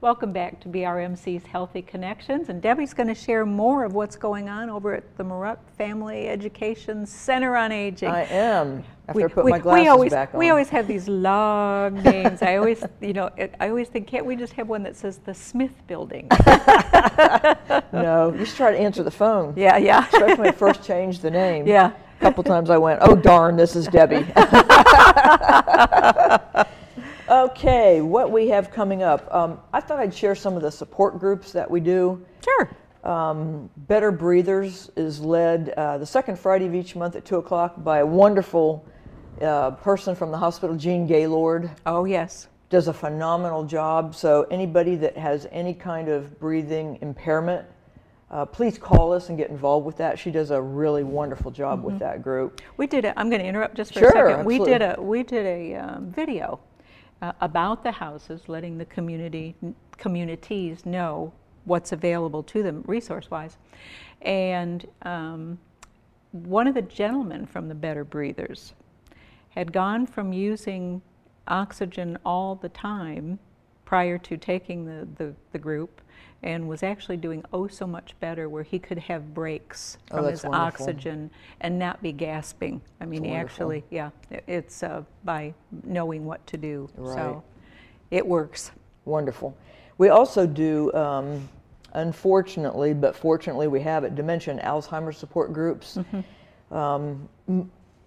Welcome back to BRMC's Healthy Connections, and Debbie's going to share more of what's going on over at the Maruck Family Education Center on Aging. I am. After I put my glasses back on. We always have these long names. I always think, can't we just have one that says the Smith Building? No, you should try to answer the phone. Yeah, yeah. Especially when I first changed the name. Yeah. A couple times I went, oh darn, this is Debbie. Okay, what we have coming up. I thought I'd share some of the support groups that we do. Sure. Better Breathers is led the second Friday of each month at 2 o'clock by a wonderful person from the hospital, Jean Gaylord. Oh, yes. Does a phenomenal job. So anybody that has any kind of breathing impairment, please call us and get involved with that. She does a really wonderful job with that group. We did I'm going to interrupt just for Sure, a second. absolutely. We did a video about the houses, letting the communities know what's available to them resource-wise. And one of the gentlemen from the Better Breathers had gone from using oxygen all the time prior to taking the group, and was actually doing so much better, where he could have breaks from his oxygen and not be gasping. I mean, he actually, yeah, it's by knowing what to do. Right. So it works. Wonderful. We also do, unfortunately, but fortunately we have it, dementia and Alzheimer's support groups.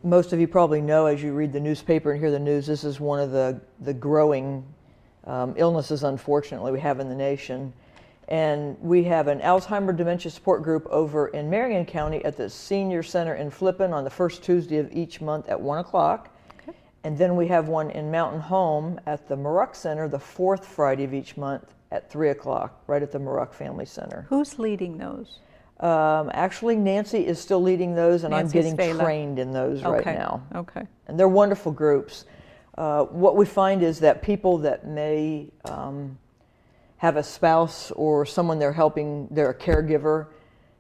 Most of you probably know, as you read the newspaper and hear the news, this is one of the growing illnesses, unfortunately, we have in the nation. And we have an Alzheimer dementia support group over in Marion County at the Senior Center in Flippin on the first Tuesday of each month at 1 o'clock. Okay. And then we have one in Mountain Home at the Maruck Center the fourth Friday of each month at 3 o'clock, right at the Maruck Family Center. Who's leading those? Actually, Nancy is still leading those, and Nancy I'm getting Svela. Trained in those right now. Okay. And they're wonderful groups. What we find is that people that may have a spouse or someone they're helping, they're a caregiver,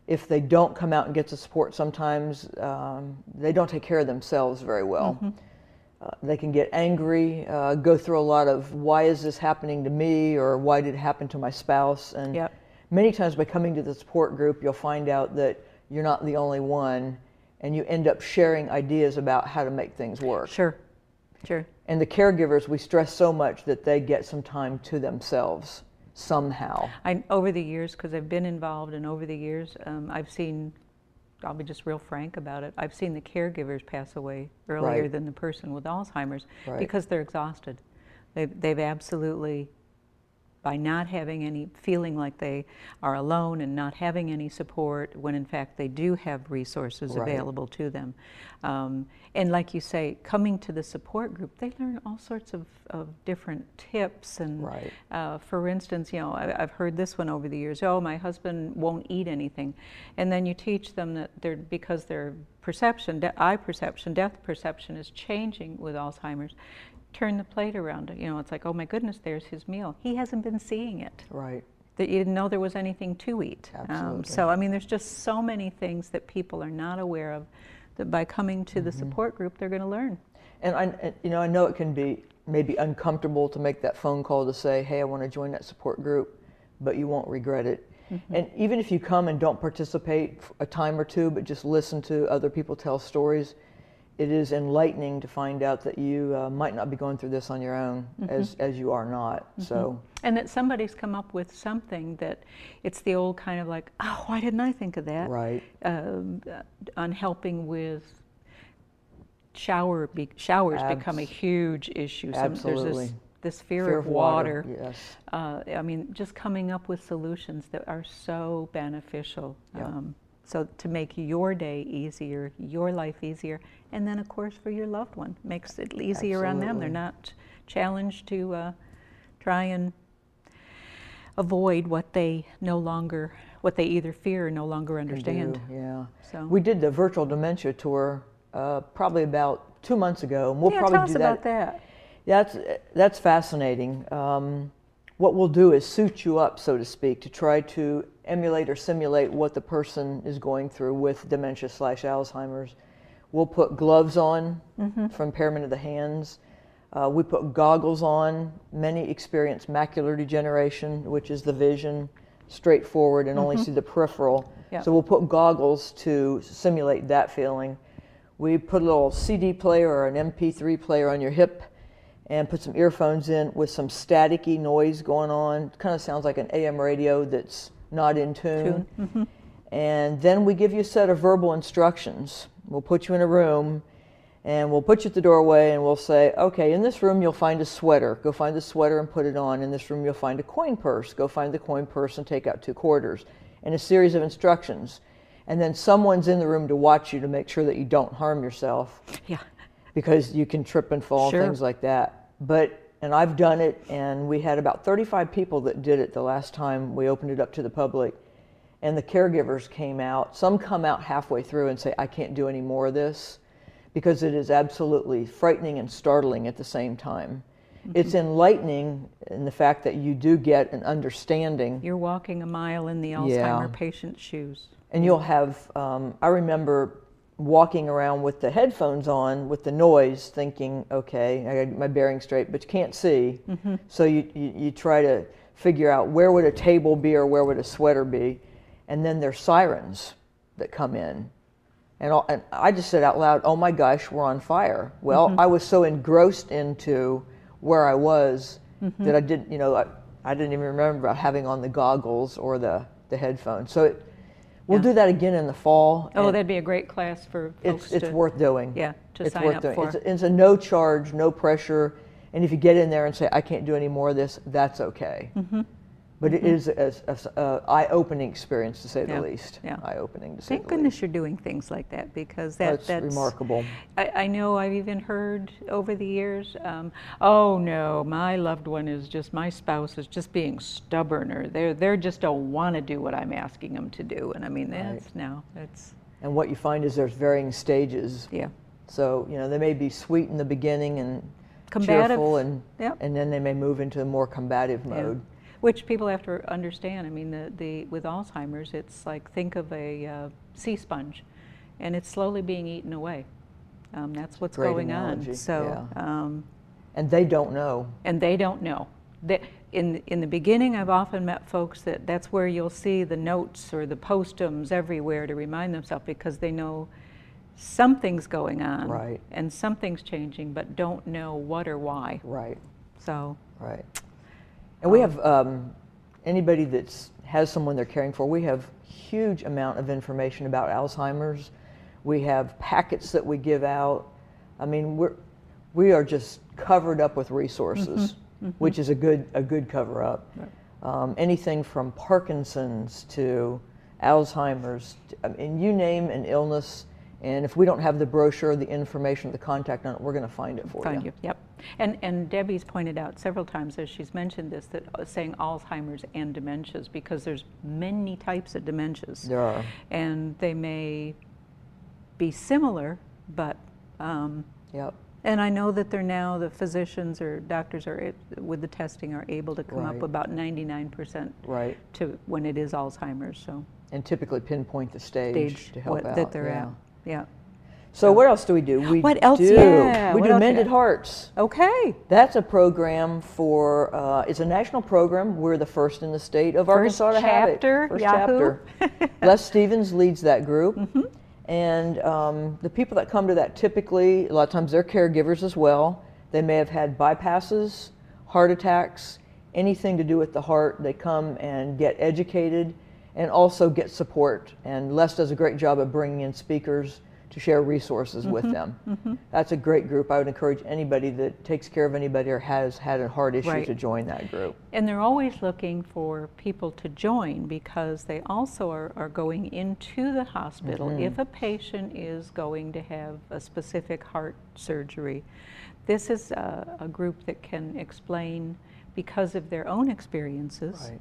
if they don't come out and get the support, sometimes they don't take care of themselves very well. They can get angry, go through a lot of, why is this happening to me, or why did it happen to my spouse? And many times by coming to the support group, you'll find out that you're not the only one, and you end up sharing ideas about how to make things work. Sure, sure. And the caregivers, we stress so much that they get some time to themselves somehow. Over the years, because I've been involved, and over the years, I've seen, I'll be just real frank about it, I've seen the caregivers pass away earlier than the person with Alzheimer's because they're exhausted. They've absolutely, by not having any, feeling like they are alone and not having any support, when in fact they do have resources available to them. And like you say, coming to the support group, they learn all sorts of different tips. And for instance, you know, I've heard this one over the years, oh, my husband won't eat anything. And then you teach them that because their perception, eye perception, depth perception is changing with Alzheimer's, turn the plate around. You know, it's like, oh my goodness, there's his meal. He hasn't been seeing it. Right. That you didn't know there was anything to eat. Absolutely. So, I mean, there's just so many things that people are not aware of, that by coming to the support group, they're going to learn. And I know it can be maybe uncomfortable to make that phone call to say, hey, I want to join that support group, but you won't regret it. And even if you come and don't participate for a time or two, but just listen to other people tell stories, it is enlightening to find out that you might not be going through this on your own, as you are not. So. And that somebody's come up with something that, it's the old kind of like, oh, why didn't I think of that? Right. On helping with showers become a huge issue. Absolutely. There's this fear of water. Yes. I mean, just coming up with solutions that are so beneficial. So to make your day easier, your life easier, and then of course for your loved one, makes it easier on them. They're not challenged to try and avoid what they either fear or no longer understand. Yeah. So we did the virtual dementia tour probably about 2 months ago. And we'll probably tell us do about that. That's fascinating. What we'll do is suit you up, so to speak, to try to emulate or simulate what the person is going through with dementia/Alzheimer's. We'll put gloves on for impairment of the hands. We put goggles on. Many experience macular degeneration, which is the vision straight forward and only see the peripheral. Yeah. So we'll put goggles to simulate that feeling. We put a little CD player or an MP3 player on your hip and put some earphones in with some staticky noise going on. Kind of sounds like an AM radio that's not in tune. And then we give you a set of verbal instructions. We'll put you in a room and we'll put you at the doorway and we'll say, okay, in this room you'll find a sweater. Go find the sweater and put it on. In this room you'll find a coin purse. Go find the coin purse and take out 2 quarters. And a series of instructions. And then someone's in the room to watch you to make sure that you don't harm yourself. Yeah. Because you can trip and fall, Sure. things like that. And I've done it, and we had about 35 people that did it the last time we opened it up to the public. And the caregivers came out. Some come out halfway through and say, I can't do any more of this, because it is absolutely frightening and startling at the same time. It's enlightening in the fact that you do get an understanding. You're walking a mile in the Alzheimer patient's shoes. And you'll have, I remember walking around with the headphones on with the noise thinking, okay, I got my bearing straight, but you can't see. So you try to figure out where would a table be or where would a sweater be. And then there's sirens that come in. And I just said out loud, oh my gosh, we're on fire. Well, I was so engrossed into where I was that I didn't, I didn't even remember about having on the goggles or the headphones. So we'll do that again in the fall. Oh, that'd be a great class for folks It's worth doing. Yeah, to it's sign worth up doing. for. It's a no charge, no pressure. And if you get in there and say, I can't do any more of this, that's okay. But it is an eye-opening experience, to say the least. Yeah. Eye-opening, to say Thank the goodness least. you're doing things like that, because That's that's remarkable. I know I've even heard over the years, oh no, my loved one is just, my spouse is just being stubborn, or they just don't want to do what I'm asking them to do. And I mean, that's And what you find is there's varying stages. Yeah. So, they may be sweet in the beginning and Combative. cheerful, and then they may move into a more combative mode. Which people have to understand. I mean, with Alzheimer's, it's like, think of a sea sponge, and it's slowly being eaten away. That's what's Great going analogy. on. So, and they don't know. And they don't know. In the beginning, I've often met folks that's where you'll see the notes or the postums everywhere to remind themselves, because they know something's going on, Right. and something's changing, but don't know what or why. Right. So. Right. And we have anybody that has someone they're caring for, we have huge amount of information about Alzheimer's. We have packets that we give out. I mean, we are just covered up with resources, which is a good cover up. Right. Anything from Parkinson's to Alzheimer's, and you name an illness, and if we don't have the brochure, the information, the contact on it, we're going to find it for you. Find you, yep. And Debbie's pointed out several times as she's mentioned this, that saying Alzheimer's and dementias, because there's many types of dementias. There are. And they may be similar, but Yep. and I know that the physicians or doctors are, with the testing, are able to come up with about 99% right. to when it is Alzheimer's. So. And typically pinpoint the stage to help out. That they're at. Yeah. So what else do we do? What else? We do Mended Hearts. Okay. That's a program for, it's a national program. We're the first in the state of Arkansas to have it. First chapter. Les Stevens leads that group. And the people that come to that typically, a lot of times they're caregivers as well. They may have had bypasses, heart attacks, anything to do with the heart. They come and get educated and also get support. And Les does a great job of bringing in speakers to share resources with them. That's a great group. I would encourage anybody that takes care of anybody or has had a heart issue to join that group. And they're always looking for people to join, because they also are going into the hospital if a patient is going to have a specific heart surgery. This is a group that can explain, because of their own experiences,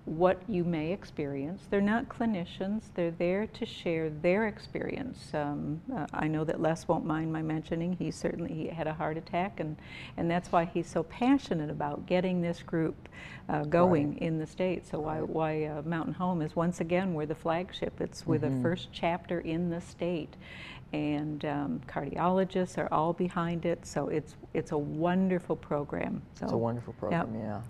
what you may experience. They're not clinicians. They're there to share their experience. I know that Les won't mind my mentioning. He had a heart attack, and that's why he's so passionate about getting this group going in the state. So why Mountain Home is, once again, we're the flagship. We're the first chapter in the state. And cardiologists are all behind it, so it's a wonderful program. So, it's a wonderful program, yeah.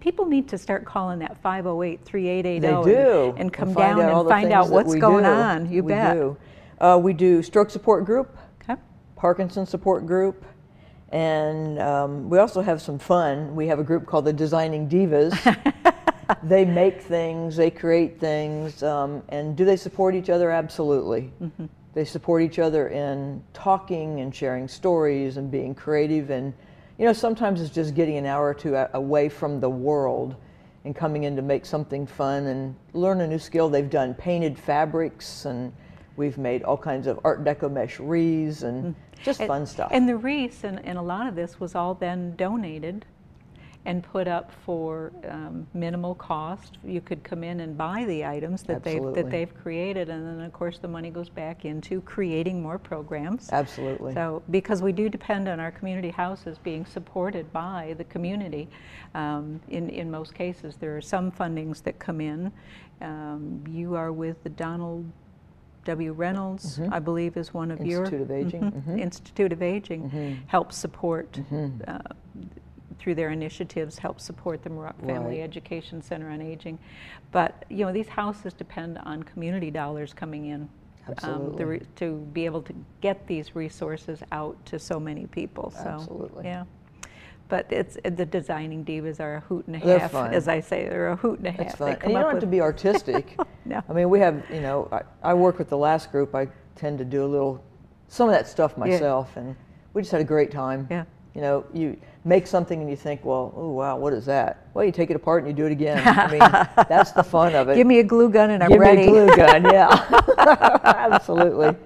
People need to start calling that 508-3880. They do. And come down and find out what's going on. You bet. We do. We do stroke support group, Parkinson's support group, and we also have some fun. We have a group called the Designing Divas. They make things, they create things, and do they support each other? Absolutely. They support each other in talking and sharing stories and being creative, and sometimes it's just getting an hour or two away from the world and coming in to make something fun and learn a new skill. They've done painted fabrics, and we've made all kinds of Art Deco mesh wreaths and just fun stuff. And the wreaths and a lot of this was all then donated and put up for minimal cost. You could come in and buy the items that they've created, and then of course the money goes back into creating more programs. Absolutely. So because we do depend on our community houses being supported by the community, in most cases there are some fundings that come in. You are with the Donald W. Reynolds, I believe, is one of your Institute of Aging. Institute of Aging helps support through their initiatives, help support the Muroc Family Education Center on Aging. But these houses depend on community dollars coming in to be able to get these resources out to so many people. So, absolutely. Yeah. But the Designing Divas are a hoot and a They're half, fun. as I say. They're a hoot and a half. It's fun. And you don't have to be artistic. No. I mean, we have, I work with the last group. I tend to do some of that stuff myself, and we just had a great time. Yeah. You make something and you think, well, oh wow, what is that? Well, you take it apart and you do it again. I mean, that's the fun of it. Give me a glue gun and I'm ready. Give me a glue gun, yeah. Absolutely.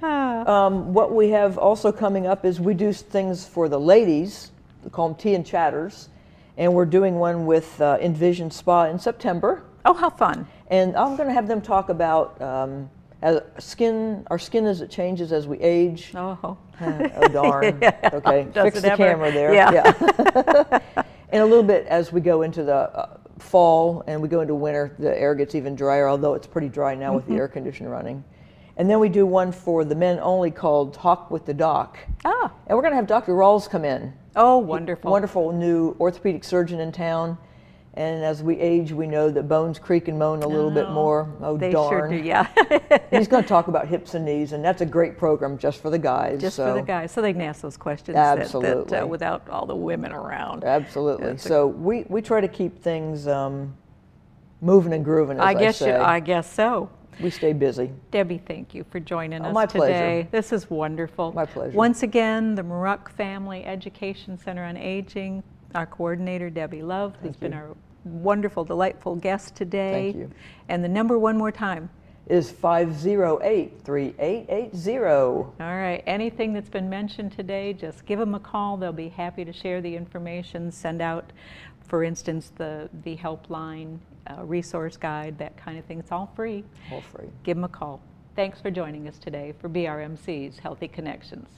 What we have also coming up is we do things for the ladies. We call them Tea and Chatters. And we're doing one with Envision Spa in September. Oh, how fun. And I'm going to have them talk about our skin as it changes as we age. Oh, oh darn. Okay, fix the camera there. Yeah. And a little bit as we go into the fall and we go into winter, the air gets even drier, although it's pretty dry now with the air conditioner running. And then we do one for the men only called Talk with the Doc. Ah. And we're going to have Dr. Rawls come in. Oh, wonderful. Wonderful new orthopedic surgeon in town. And as we age, we know that bones creak and moan a little bit more. Oh, they darn. Sure do, yeah. He's going to talk about hips and knees, and that's a great program just for the guys. Just for the guys, so they can ask those questions that, without all the women around. Absolutely. So we try to keep things moving and grooving, as I say. I guess so. We stay busy. Debbie, thank you for joining us my today. Pleasure. This is wonderful. My pleasure. Once again, the Muroc Family Education Center on Aging, our coordinator, Debbie Love, who's been our wonderful, delightful guest today. Thank you. And the number one more time is 508-3880. All right. Anything that's been mentioned today, just give them a call. They'll be happy to share the information, send out, for instance, the helpline, resource guide, that kind of thing. It's all free. All free. Give them a call. Thanks for joining us today for BRMC's Healthy Connections.